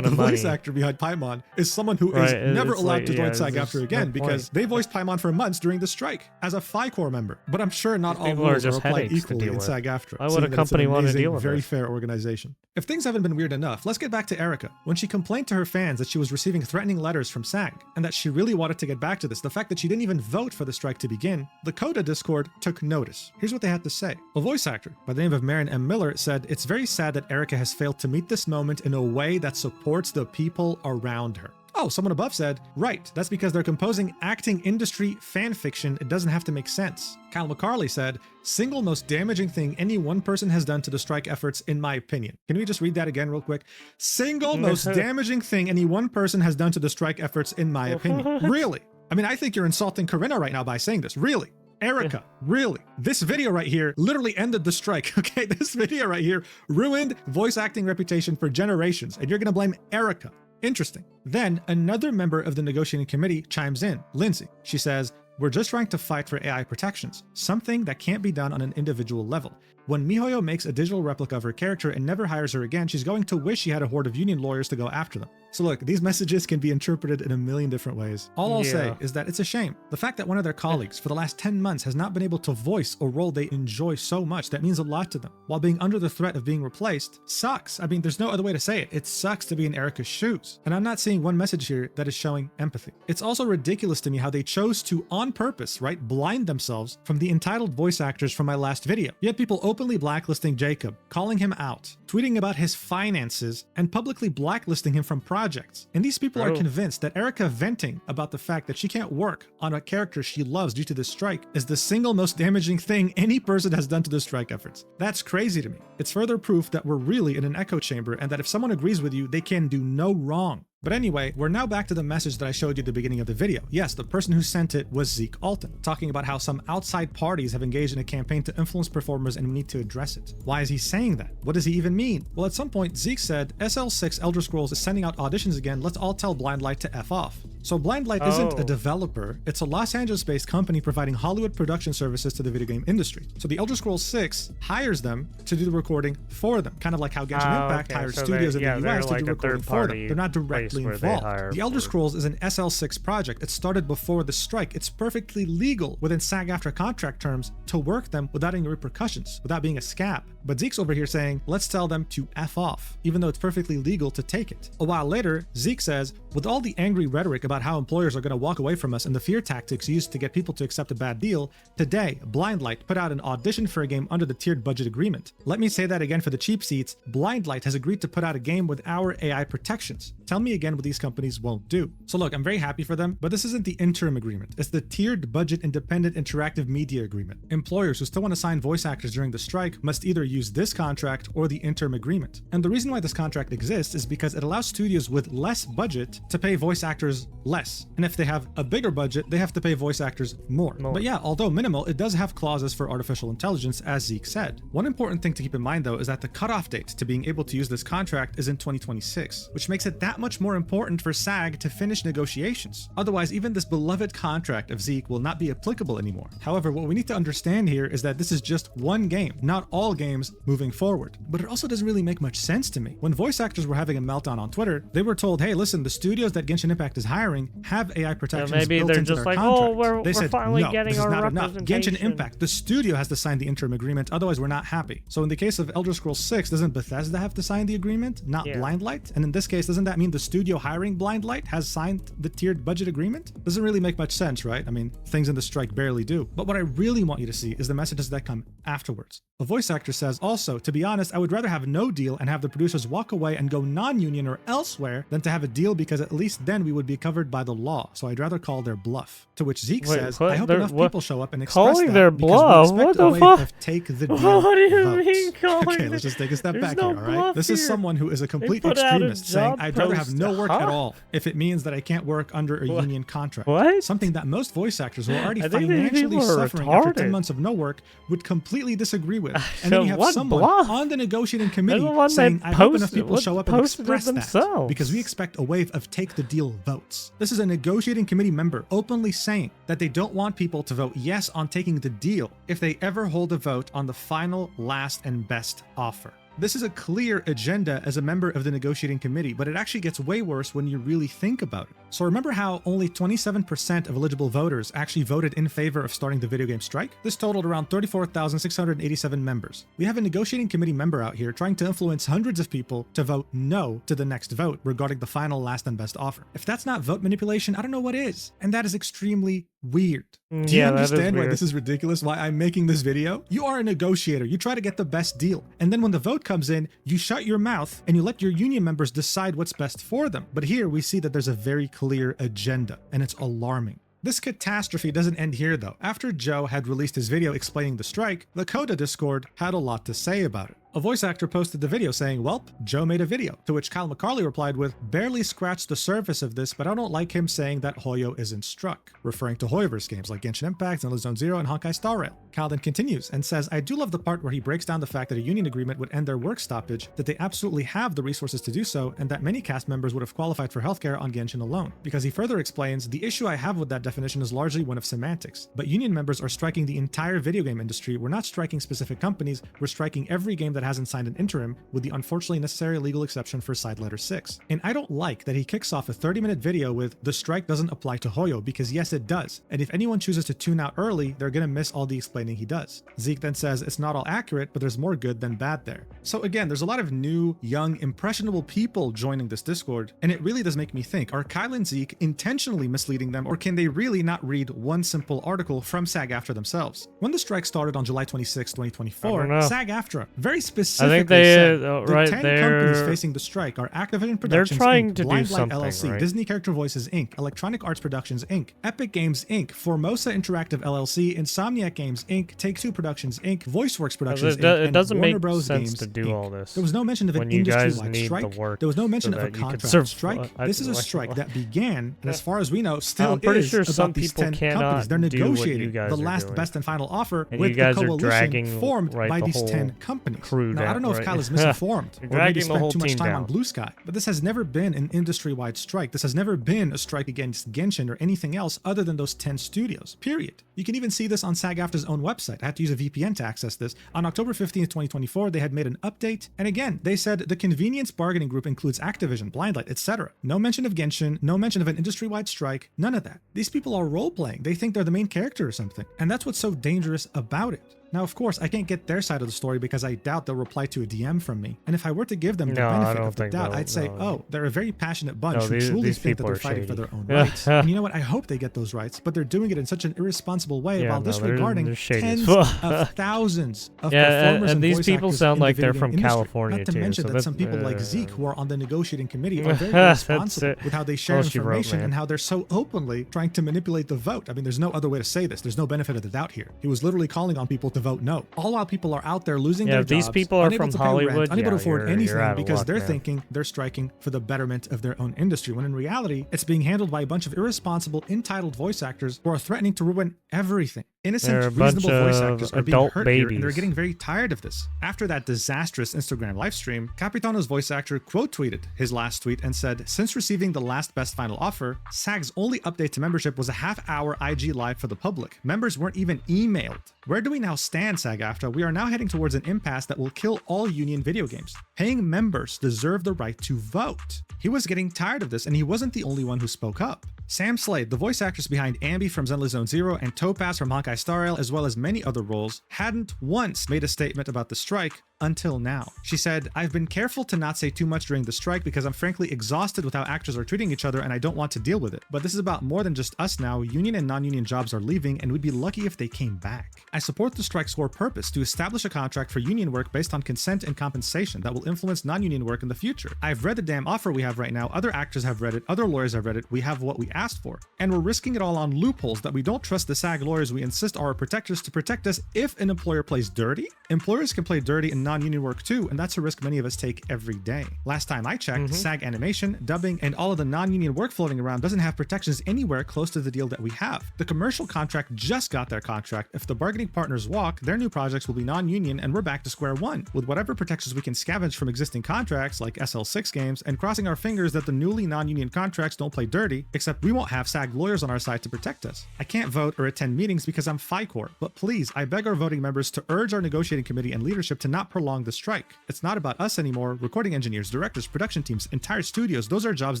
the voice actor behind Paimon, is someone who is never allowed to join SAG-AFTRA again because they voiced Paimon for months during the strike as a FI Corps member. But I'm sure not all rules are applied equally in SAG-AFTRA. Why would a company want to deal with very fair organization? If things haven't been weird enough, let's get back to Erica. When she complained to her fans that she was receiving threatening letters from SAG and that she really wanted to get back to this, the fact that she didn't even vote for the strike to begin, the Coda Discord took notice. Here's what they had to say. A voice actor by the name of Marin M. Miller said, "It's very sad that Erica has failed to meet this moment in a way that supports the people around her." Oh, someone above said, right, that's because they're composing acting industry fan fiction. It doesn't have to make sense. Kyle McCarley said, single most damaging thing any one person has done to the strike efforts, in my opinion. Can we just read that again real quick? Single most damaging thing any one person has done to the strike efforts, in my opinion. Really? I mean, I think you're insulting Karina right now by saying this. Really? Erica, really? This video right here literally ended the strike, okay? This video right here ruined voice acting reputation for generations, and you're gonna blame Erica. Interesting. Then another member of the negotiating committee chimes in, Lindsay. She says, we're just trying to fight for AI protections, something that can't be done on an individual level. When Mihoyo makes a digital replica of her character and never hires her again, she's going to wish she had a horde of union lawyers to go after them. So look, these messages can be interpreted in a million different ways. All I'll say is that it's a shame. The fact that one of their colleagues for the last 10 months has not been able to voice a role they enjoy so much, that means a lot to them, while being under the threat of being replaced, sucks. I mean, there's no other way to say it. It sucks to be in Erica's shoes. And I'm not seeing one message here that is showing empathy. It's also ridiculous to me how they chose to, on purpose, right, blind themselves from the entitled voice actors from my last video. Yet people openly blacklisting Jacob, calling him out, tweeting about his finances, and publicly blacklisting him from projects. And these people are convinced that Erica venting about the fact that she can't work on a character she loves due to this strike is the single most damaging thing any person has done to the strike efforts. That's crazy to me. It's further proof that we're really in an echo chamber and that if someone agrees with you, they can do no wrong. But anyway, we're now back to the message that I showed you at the beginning of the video. Yes, the person who sent it was Zeke Alton, talking about how some outside parties have engaged in a campaign to influence performers and we need to address it. Why is he saying that? What does he even mean? Well, at some point, Zeke said, SL6 Elder Scrolls is sending out auditions again, let's all tell Blindlight to F off. So Blindlight isn't a developer, it's a Los Angeles-based company providing Hollywood production services to the video game industry. So the Elder Scrolls 6 hires them to do the recording for them, kind of like how Genshin Impact hires studios in the US to do recording for them. They're not directly involved. The Elder Scrolls is an SL6 project. It started before the strike. It's perfectly legal within SAG-AFTRA contract terms to work them without any repercussions, without being a scab. But Zeke's over here saying, let's tell them to F off, even though it's perfectly legal to take it. A while later, Zeke says, with all the angry rhetoric about how employers are going to walk away from us and the fear tactics used to get people to accept a bad deal, today, Blindlight put out an audition for a game under the tiered budget agreement. Let me say that again for the cheap seats. Blindlight has agreed to put out a game with our AI protections. Tell me again what these companies won't do. So look, I'm very happy for them, but this isn't the interim agreement. It's the tiered budget independent interactive media agreement. Employers who still want to sign voice actors during the strike must either use this contract or the interim agreement. And the reason why this contract exists is because it allows studios with less budget to pay voice actors less. And if they have a bigger budget, they have to pay voice actors more. But yeah, although minimal, it does have clauses for artificial intelligence, as Zeke said. One important thing to keep in mind though is that the cutoff date to being able to use this contract is in 2026, which makes it that much more important for SAG to finish negotiations. Otherwise, even this beloved contract of Zeke will not be applicable anymore. However, what we need to understand here is that this is just one game, not all games moving forward. But it also doesn't really make much sense to me. When voice actors were having a meltdown on Twitter, they were told, hey, listen, the studios that Genshin Impact is hiring hiring have AI protections maybe built they're into just their like, contracts. oh, They said, finally no, getting this is our not enough. representation. Genshin Impact, the studio has to sign the interim agreement, otherwise we're not happy. So in the case of Elder Scrolls 6, doesn't Bethesda have to sign the agreement, not Blindlight? And in this case, doesn't that mean the studio hiring Blindlight has signed the tiered budget agreement? Doesn't really make much sense, right? I mean, things in the strike barely do. But what I really want you to see is the messages that come afterwards. A voice actor says, also, to be honest, I would rather have no deal and have the producers walk away and go non-union or elsewhere than to have a deal, because at least then we would be covered by the law. So I'd rather call their bluff. To which Zeke says, I hope enough people show up and express that, their bluff? What the fuck? Take the deal. What do you votes. mean calling? Okay, let's just take a step back no here, all right? This is someone who is a complete extremist saying, I'd rather have no work at all if it means that I can't work under a union contract. What? Something that most voice actors who are already financially suffering after 10 months of no work would completely disagree with. And then you have someone on the negotiating committee saying, I hope enough people show up and express that, because we expect a wave of take the deal votes. This is a negotiating committee member openly saying that they don't want people to vote yes on taking the deal if they ever hold a vote on the final, last, and best offer. This is a clear agenda as a member of the negotiating committee, but it actually gets way worse when you really think about it. So remember how only 27% of eligible voters actually voted in favor of starting the video game strike? This totaled around 34,687 members. We have a negotiating committee member out here trying to influence hundreds of people to vote no to the next vote regarding the final, last, and best offer. If that's not vote manipulation, I don't know what is. And that is extremely weird. Do you understand why this is ridiculous? Why I'm making this video? You are a negotiator. You try to get the best deal. And then when the vote comes in, you shut your mouth and you let your union members decide what's best for them. But here we see that there's a very clear agenda, and it's alarming. This catastrophe doesn't end here though. After Joe had released his video explaining the strike, the Coda Discord had a lot to say about it. A voice actor posted the video saying, welp, Joe made a video, to which Kyle McCarley replied with, barely scratched the surface of this, but I don't like him saying that Hoyo isn't struck, referring to Hoyoverse games like Genshin Impact, Zenless Zone Zero, and Honkai Star Rail. Kyle then continues and says, I do love the part where he breaks down the fact that a union agreement would end their work stoppage, that they absolutely have the resources to do so, and that many cast members would have qualified for healthcare on Genshin alone. Because he further explains, the issue I have with that definition is largely one of semantics, but union members are striking the entire video game industry. We're not striking specific companies, we're striking every game that hasn't signed an interim, with the unfortunately necessary legal exception for side letter 6. And I don't like that he kicks off a 30-minute video with, the strike doesn't apply to Hoyo, because yes it does, and if anyone chooses to tune out early, they're gonna miss all the explaining he does. Zeke then says, it's not all accurate, but there's more good than bad there. So again, there's a lot of new, young, impressionable people joining this Discord, and it really does make me think, are Kyle and Zeke intentionally misleading them, or can they really not read one simple article from SAG-AFTRA themselves? When the strike started on July 26, 2024, SAG-AFTRA very specifically said the 10 companies facing the strike are Activision Productions Inc., Blindlight LLC, right? Disney Character Voices Inc., Electronic Arts Productions Inc., Epic Games Inc., Formosa Interactive LLC, Insomniac Games Inc., Take-Two Productions Inc., VoiceWorks Productions Inc., and doesn't Warner make Bros. sense Games to do Inc. all this. There was no mention of an industry-wide strike. There was no mention of a contract strike. This is a strike that began, and as far as we know, still is about these 10 companies. They're negotiating the last, best, and final offer with the coalition formed by these 10 companies. Now, I don't know if Kyle is misinformed or maybe spent too much time on Blue Sky, but this has never been an industry-wide strike. This has never been a strike against Genshin or anything else other than those 10 studios, period. You can even see this on SAG-AFTRA's own website. I had to use a VPN to access this. On October 15th, 2024, they had made an update, and again, they said the convenience bargaining group includes Activision, Blindlight, etc. No mention of Genshin, no mention of an industry-wide strike, none of that. These people are role-playing. They think they're the main character or something, and that's what's so dangerous about it. Now, of course, I can't get their side of the story because I doubt they'll reply to a DM from me. And if I were to give them the benefit of the doubt, I'd say, oh, they're a very passionate bunch who truly think that they're fighting for their own rights. And you know what? I hope they get those rights, but they're doing it in such an irresponsible way while disregarding tens of thousands of performers and these people sound like they're from California, not to mention that some people like Zeke, who are on the negotiating committee, are very responsible with how they share information and how they're so openly trying to manipulate the vote. I mean, there's no other way to say this. There's no benefit of the doubt here. He was literally calling on people to vote no. All while people are out there losing their jobs, these people are from Hollywood, rent, unable to afford anything because they're thinking they're striking for the betterment of their own industry, when in reality, it's being handled by a bunch of irresponsible, entitled voice actors who are threatening to ruin everything. Innocent, reasonable voice actors are being hurt here, and they're getting very tired of this. After that disastrous Instagram livestream, Capitano's voice actor quote tweeted his last tweet and said, since receiving the last best final offer, SAG's only update to membership was a half-hour IG live for the public. Members weren't even emailed. Where do we now stand, SAG-AFTRA? We are now heading towards an impasse that will kill all union video games. Paying members deserve the right to vote. He was getting tired of this, and he wasn't the only one who spoke up. Sam Slade, the voice actress behind Ambi from Zenless Zone Zero and Topaz from Honkai Star Rail, as well as many other roles, hadn't once made a statement about the strike until now. She said, "I've been careful to not say too much during the strike because I'm frankly exhausted with how actors are treating each other and I don't want to deal with it. But this is about more than just us now. Union and non-union jobs are leaving and we'd be lucky if they came back. I support the strike's core purpose to establish a contract for union work based on consent and compensation that will influence non-union work in the future. I've read the damn offer we have right now. Other actors have read it. Other lawyers have read it. We have what we asked for. And we're risking it all on loopholes that we don't trust the SAG lawyers we insist are our protectors to protect us if an employer plays dirty. Employers can play dirty in non-union work too, and that's a risk many of us take every day. Last time I checked, SAG animation, dubbing, and all of the non-union work floating around doesn't have protections anywhere close to the deal that we have. The commercial contract just got their contract. If the bargaining partners walk, their new projects will be non-union and we're back to square one, with whatever protections we can scavenge from existing contracts like SL6 games, and crossing our fingers that the newly non-union contracts don't play dirty, except we won't have SAG lawyers on our side to protect us. I can't vote or attend meetings because I'm FICOR, but please, I beg our voting members to urge our negotiating committee and leadership to not prolong the strike. It's not about us anymore. Recording engineers, directors, production teams, entire studios, those are jobs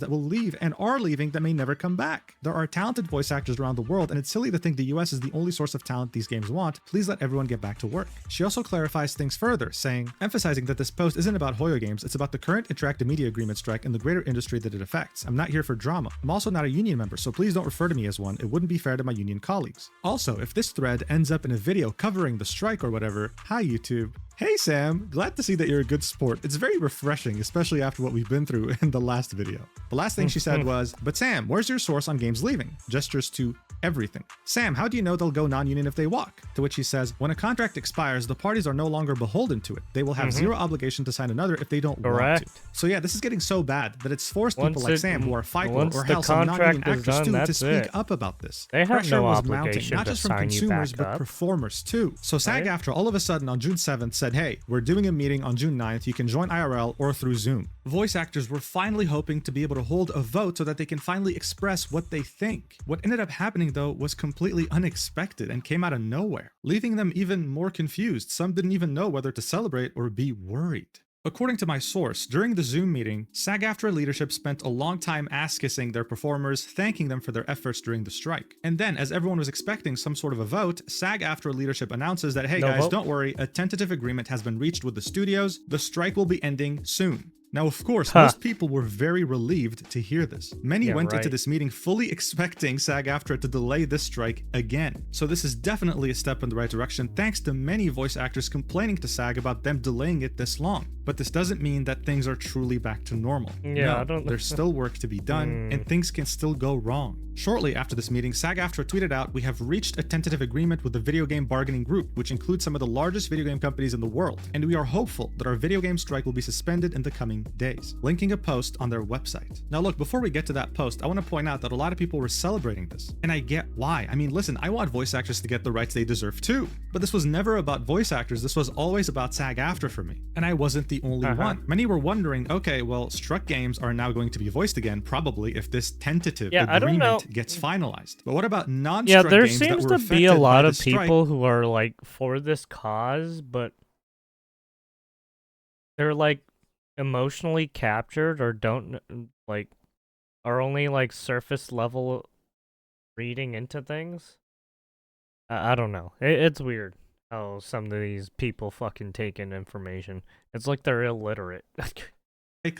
that will leave and are leaving that may never come back. There are talented voice actors around the world, and it's silly to think the US is the only source of talent these games want. Please let everyone get back to work." She also clarifies things further, saying, emphasizing that this post isn't about Hoyo Games, it's about the current interactive media agreement strike and the greater industry that it affects. I'm not here for drama. I'm also not a union member, so please don't refer to me as one. It wouldn't be fair to my union colleagues. Also, if this thread ends up in a video covering the strike or whatever, hi YouTube. Hey Sam, glad to see that you're a good sport. It's very refreshing, especially after what we've been through in the last video. The last thing she said was, "But Sam, where's your source on games leaving?" Gestures to everything. "Sam, how do you know they'll go non-union if they walk?" To which he says, "When a contract expires, the parties are no longer beholden to it. They will have zero obligation to sign another if they don't want to." So yeah, this is getting so bad that it's forced people like Sam, who are FICO or hell some non-union actors too, to speak up about this. They have Pressure no was obligation mounting, not to just from sign consumers, you but back up. performers too. So SAG-AFTRA all of a sudden on June 7th said, "Hey, we're doing a meeting on June 9th. You can join IRL or through Zoom." Voice actors were finally hoping to be able to hold a vote so that they can finally express what they think. What ended up happening though was completely unexpected and came out of nowhere, leaving them even more confused. Some didn't even know whether to celebrate or be worried. According to my source, during the Zoom meeting, SAG-AFTRA leadership spent a long time ass-kissing their performers, thanking them for their efforts during the strike. And then, as everyone was expecting some sort of a vote, SAG-AFTRA leadership announces that, "Hey guys, don't worry, a tentative agreement has been reached with the studios. The strike will be ending soon." Now, of course, most people were very relieved to hear this. Many went into this meeting fully expecting SAG-AFTRA to delay this strike again. So this is definitely a step in the right direction, thanks to many voice actors complaining to SAG about them delaying it this long. But this doesn't mean that things are truly back to normal. Yeah, no, there's still work to be done, and things can still go wrong. Shortly after this meeting, SAG-AFTRA tweeted out, "We have reached a tentative agreement with the video game bargaining group, which includes some of the largest video game companies in the world, and we are hopeful that our video game strike will be suspended in the coming days," linking a post on their website. Now look, before we get to that post, I want to point out that a lot of people were celebrating this, and I get why. I mean, listen, I want voice actors to get the rights they deserve too, but this was never about voice actors. This was always about SAG-AFTRA for me, and I wasn't the only one. Many were wondering, okay, well, struck games are now going to be voiced again, probably if this tentative agreement gets finalized. But what about non-struck games that were affected by the strike? There seems to be a lot of people who are like for this cause, but they're like emotionally captured or don't like are only like surface level reading into things. I don't know. It's weird how some of these people fucking take in information. It's like they're illiterate.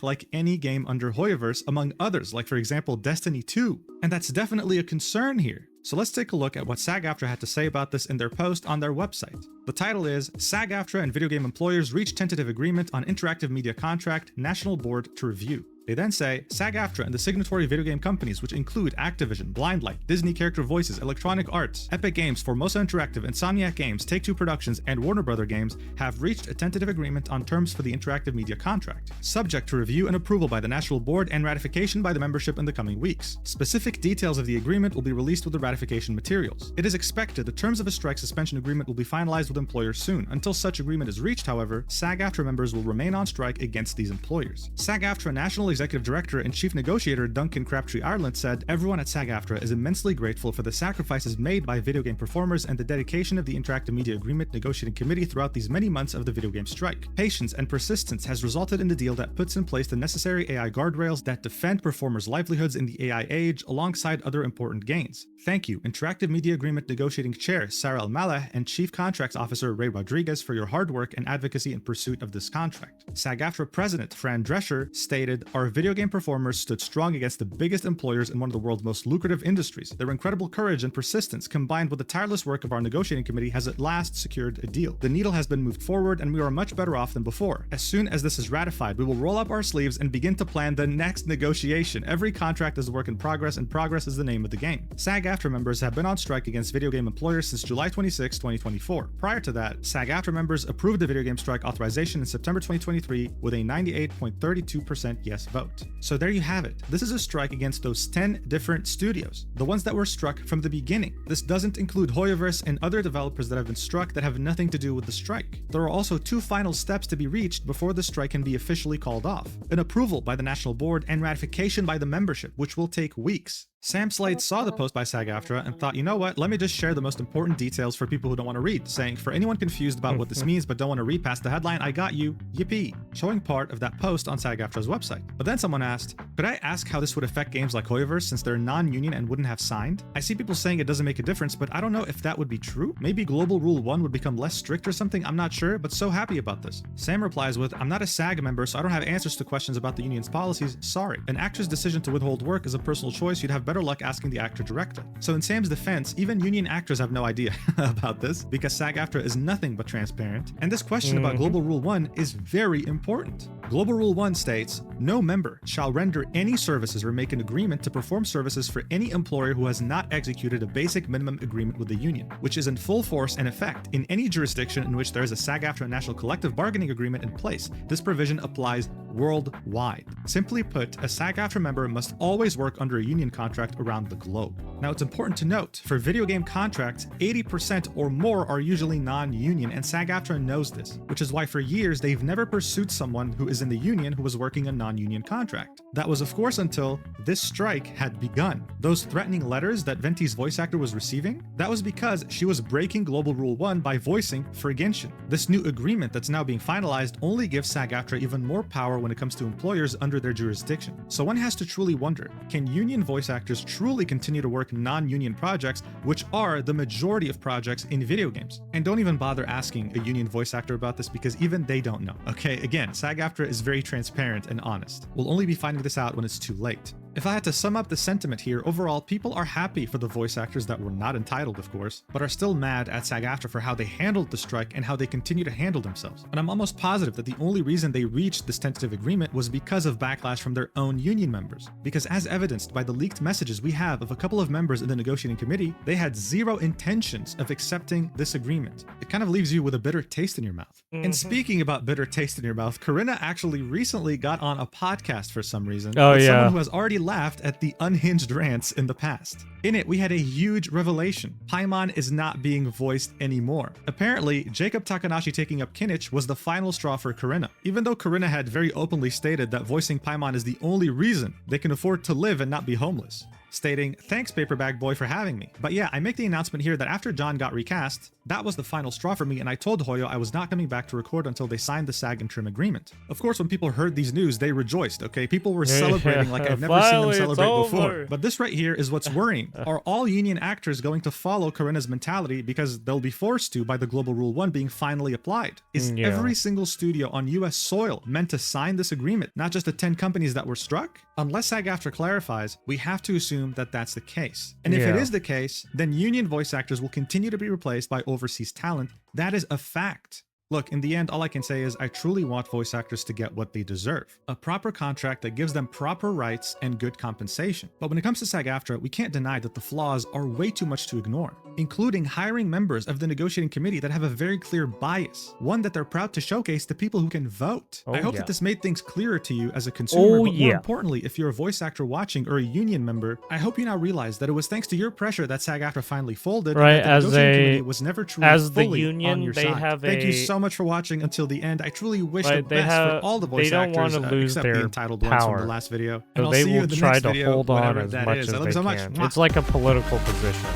Like any game under Hoyoverse, among others, like for example Destiny 2. And that's definitely a concern here. So let's take a look at what SAG-AFTRA had to say about this in their post on their website. The title is, "SAG-AFTRA and video game employers reach tentative agreement on interactive media contract, National Board to review." They then say, "SAG-AFTRA and the signatory video game companies, which include Activision, Blindlight, Disney Character Voices, Electronic Arts, Epic Games, Formosa Interactive, Insomniac Games, Take-Two Productions, and Warner Bros. Games, have reached a tentative agreement on terms for the interactive media contract, subject to review and approval by the National Board and ratification by the membership in the coming weeks. Specific details of the agreement will be released with the ratification materials. It is expected the terms of a strike suspension agreement will be finalized with employers soon. Until such agreement is reached, however, SAG-AFTRA members will remain on strike against these employers. SAG-AFTRA National executive director and chief negotiator Duncan Crabtree Ireland said, "Everyone at SAG-AFTRA is immensely grateful for the sacrifices made by video game performers and the dedication of the Interactive Media Agreement negotiating committee throughout these many months of the video game strike. Patience and persistence has resulted in the deal that puts in place the necessary AI guardrails that defend performers' livelihoods in the AI age alongside other important gains. Thank you, Interactive Media Agreement negotiating chair Sarah El-Maleh and chief contracts officer Ray Rodriguez, for your hard work and advocacy in pursuit of this contract." SAG-AFTRA president Fran Drescher stated, "Our video game performers stood strong against the biggest employers in one of the world's most lucrative industries. Their incredible courage and persistence, combined with the tireless work of our negotiating committee, has at last secured a deal. The needle has been moved forward and we are much better off than before. As soon as this is ratified, we will roll up our sleeves and begin to plan the next negotiation. Every contract is a work in progress, and progress is the name of the game." SAG-AFTRA members have been on strike against video game employers since July 26, 2024. Prior to that, SAG-AFTRA members approved the video game strike authorization in September 2023 with a 98.32% yes vote. So there you have it. This is a strike against those 10 different studios, the ones that were struck from the beginning. This doesn't include Hoyoverse and other developers that have been struck that have nothing to do with the strike. There are also 2 final steps to be reached before the strike can be officially called off: an approval by the National Board and ratification by the membership, which will take weeks. Sam Slade saw the post by SAG-AFTRA and thought, you know what, let me just share the most important details for people who don't want to read, saying, "For anyone confused about what this means but don't want to read past the headline, I got you, yippee," showing part of that post on SAG-AFTRA's website. But then someone asked, could I ask how this would affect games like Hoyoverse since they're non-union and wouldn't have signed? I see people saying it doesn't make a difference, but I don't know if that would be true. Maybe Global Rule 1 would become less strict or something, I'm not sure, but so happy about this. Sam replies with, "I'm not a SAG member, so I don't have answers to questions about the union's policies, sorry. An actor's decision to withhold work is a personal choice, you'd have better luck asking the actor directly." So in Sam's defense, even union actors have no idea about this, because SAG-AFTRA is nothing but transparent, and this question about Global Rule 1 is very important. Global Rule 1 states, "No member shall render any services or make an agreement to perform services for any employer who has not executed a basic minimum agreement with the union, which is in full force and effect in any jurisdiction in which there is a SAG-AFTRA national collective bargaining agreement in place. This provision applies worldwide." Simply put, a SAG-AFTRA member must always work under a union contract around the globe. Now, it's important to note, for video game contracts, 80% or more are usually non-union, and SAG-AFTRA knows this, which is why for years they've never pursued someone who is in the union who was working a non-union contract. That was, of course, until this strike had begun. Those threatening letters that Venti's voice actor was receiving, that was because she was breaking Global Rule 1 by voicing for Genshin. This new agreement that's now being finalized only gives SAG-AFTRA even more power when it comes to employers under their jurisdiction. So one has to truly wonder, can union voice actors truly continue to work non-union projects, which are the majority of projects in video games? And don't even bother asking a union voice actor about this, because even they don't know. Okay, again, SAG-AFTRA is very transparent and honest. We'll only be finding this out when it's too late. If I had to sum up the sentiment here, overall, people are happy for the voice actors that were not entitled, of course, but are still mad at SAG-AFTRA for how they handled the strike and how they continue to handle themselves. And I'm almost positive that the only reason they reached this tentative agreement was because of backlash from their own union members. Because as evidenced by the leaked messages we have of a couple of members in the negotiating committee, they had zero intentions of accepting this agreement. It kind of leaves you with a bitter taste in your mouth. And speaking about bitter taste in your mouth, Corinna actually recently got on a podcast for some reason. With someone who has already laughed at the unhinged rants in the past. In it, we had a huge revelation. Paimon is not being voiced anymore. Apparently, Jacob Takanashi taking up Kinnich was the final straw for Corinna, even though Corinna had very openly stated that voicing Paimon is the only reason they can afford to live and not be homeless, stating, "Thanks, Paperback Boy, for having me. But yeah, I make the announcement here that after John got recast, that was the final straw for me, and I told Hoyo I was not coming back to record until they signed the SAG interim agreement." Of course, when people heard these news, they rejoiced, okay? People were celebrating like I've never seen them celebrate before. But this right here is what's worrying. Are all union actors going to follow Corinna's mentality because they'll be forced to by the Global Rule 1 being finally applied? Is every single studio on US soil meant to sign this agreement, not just the 10 companies that were struck? Unless SAG-AFTRA clarifies, we have to assume that that's the case. And if it is the case, then union voice actors will continue to be replaced by overseas talent. That is a fact. Look, in the end, all I can say is I truly want voice actors to get what they deserve. A proper contract that gives them proper rights and good compensation. But when it comes to SAG-AFTRA, we can't deny that the flaws are way too much to ignore, including hiring members of the negotiating committee that have a very clear bias, one that they're proud to showcase to people who can vote. I hope that this made things clearer to you as a consumer, but more importantly, if you're a voice actor watching or a union member, I hope you now realize that it was thanks to your pressure that SAG-AFTRA finally folded, and that the negotiating committee was never truly fully on your side. Thank you so so much for watching until the end. I truly wish the best for all the voice actors, except the entitled ones from the last video. And I'll see you in the next video, hold on whatever as that much is. as I love they you so can. much. It's like a political position.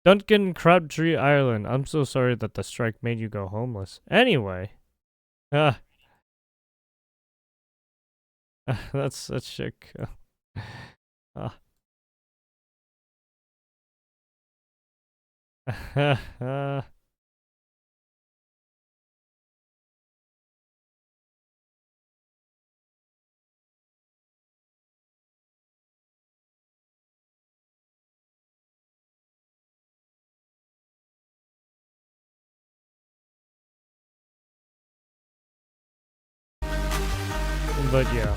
Duncan Crabtree, Ireland. I'm so sorry that the strike made you go homeless. Anyway. That's such shit. But yeah,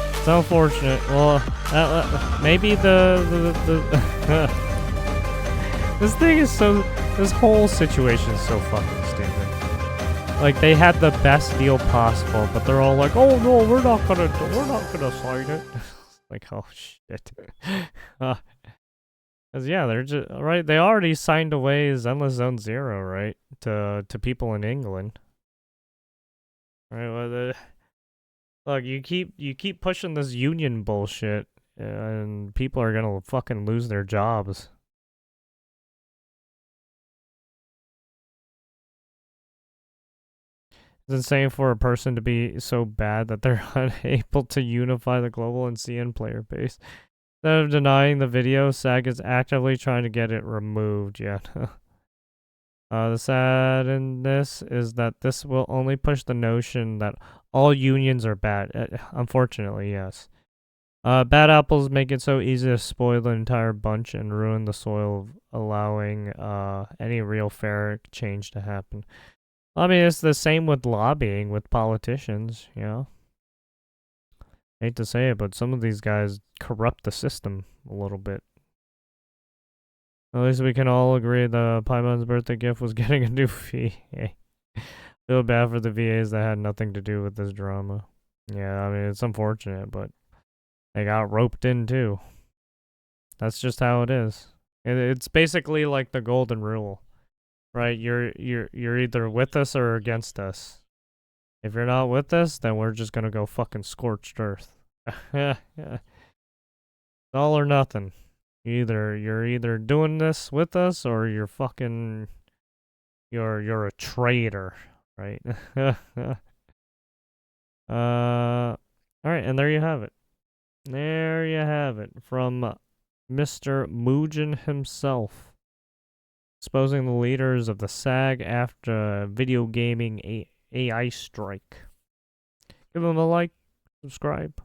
it's unfortunate. Well, maybe this thing is so. This whole situation is so fucking stupid. Like they had the best deal possible, but they're all like, "Oh no, we're not gonna sign it." Like, oh shit. Cause yeah, they're just right. They already signed away Endless Zone Zero, right, to people in England. Right. Well, look, you keep pushing this union bullshit, and people are gonna fucking lose their jobs. It's insane for a person to be so bad that they're unable to unify the global and CN player base. Instead of denying the video, SAG is actively trying to get it removed. Yeah. The sadness is that this will only push the notion that all unions are bad. Unfortunately, yes. Bad apples make it so easy to spoil the entire bunch and ruin the soil, allowing any real fair change to happen. I mean, it's the same with lobbying with politicians, you know? Hate to say it, but some of these guys corrupt the system a little bit. At least we can all agree the Paimon's birthday gift was getting a new VA. Feel bad for the VAs that had nothing to do with this drama. Yeah, I mean, it's unfortunate, but they got roped in too. That's just how it is. It's basically like the golden rule, right? You're either with us or against us. If you're not with us, then we're just gonna go fucking scorched earth. All or nothing. You're either doing this with us or you're fucking you're a traitor, right? All right, and there you have it. There you have it from Mr. Mujin himself, exposing the leaders of the SAG after video gaming AI strike. Give him a like, subscribe.